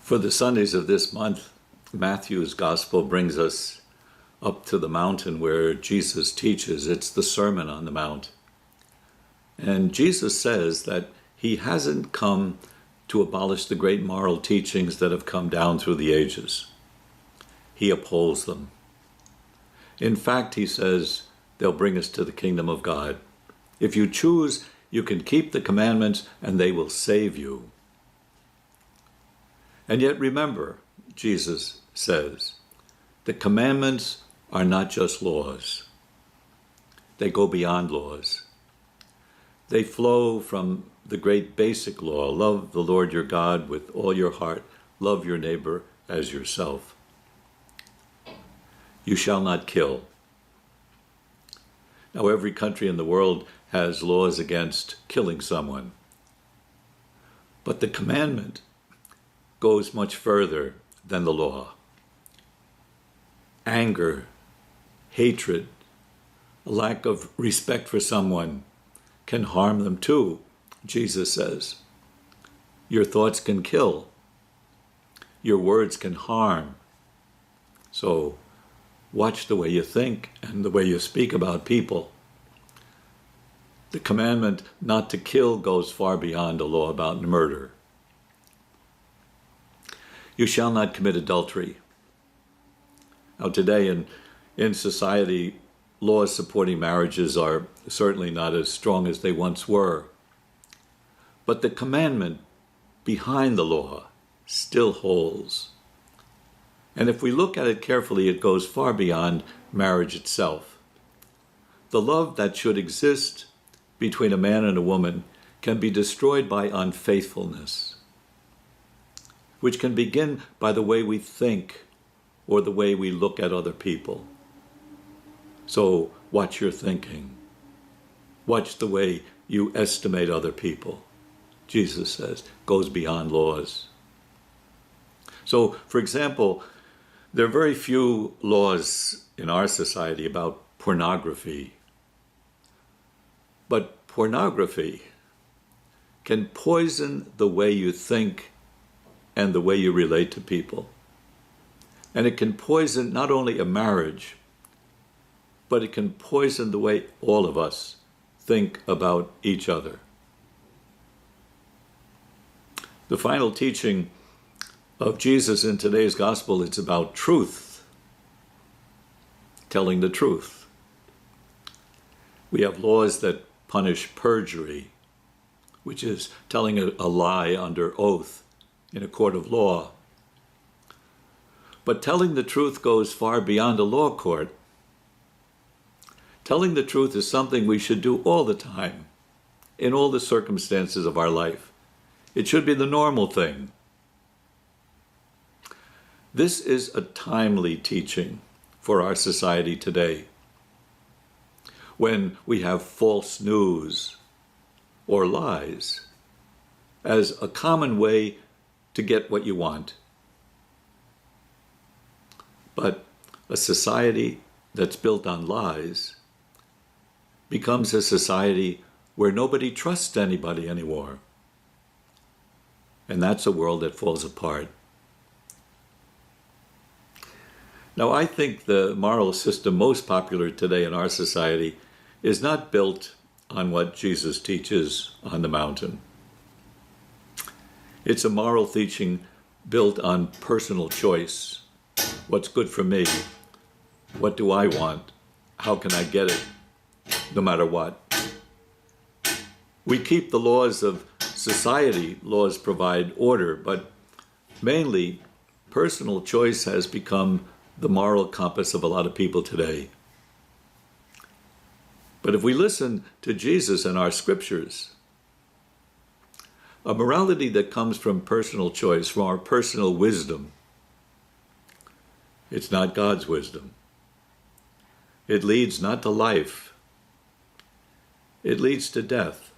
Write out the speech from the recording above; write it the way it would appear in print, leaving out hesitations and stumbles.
For the Sundays of this month, Matthew's Gospel brings us up to the mountain where Jesus teaches. It's the Sermon on the Mount. And Jesus says that he hasn't come to abolish the great moral teachings that have come down through the ages. He upholds them. In fact, he says, they'll bring us to the kingdom of God. If you choose, you can keep the commandments and they will save you. And yet remember, Jesus says, the commandments are not just laws. They go beyond laws. They flow from the great basic law, love the Lord your God with all your heart, love your neighbor as yourself. You shall not kill. Now, every country in the world has laws against killing someone. But the commandment goes much further than the law. Anger, hatred, a lack of respect for someone can harm them too, Jesus says. Your thoughts can kill. Your words can harm. So watch the way you think and the way you speak about people. The commandment not to kill goes far beyond a law about murder. You shall not commit adultery. Now today in society, laws supporting marriages are certainly not as strong as they once were. But the commandment behind the law still holds. And if we look at it carefully, it goes far beyond marriage itself. The love that should exist between a man and a woman can be destroyed by unfaithfulness, which can begin by the way we think or the way we look at other people. So watch your thinking. Watch the way you estimate other people. Jesus says, goes beyond laws. So, for example, there are very few laws in our society about pornography. But pornography can poison the way you think and the way you relate to people. And it can poison not only a marriage, but it can poison the way all of us think about each other. The final teaching of Jesus in today's gospel is about truth, telling the truth. We have laws that punish perjury, which is telling a lie under oath in a court of law. But telling the truth goes far beyond a law court. Telling the truth is something we should do all the time, in all the circumstances of our life. It should be the normal thing. This is a timely teaching for our society today, when we have false news or lies as a common way to get what you want. But a society that's built on lies becomes a society where nobody trusts anybody anymore. And that's a world that falls apart. Now, I think the moral system most popular today in our society is not built on what Jesus teaches on the mountain. It's a moral teaching built on personal choice. What's good for me? What do I want? How can I get it? No matter what. We keep the laws of society. Laws provide order, but mainly personal choice has become the moral compass of a lot of people today. But if we listen to Jesus and our scriptures, a morality that comes from personal choice, from our personal wisdom, it's not God's wisdom. It leads not to life. It leads to death.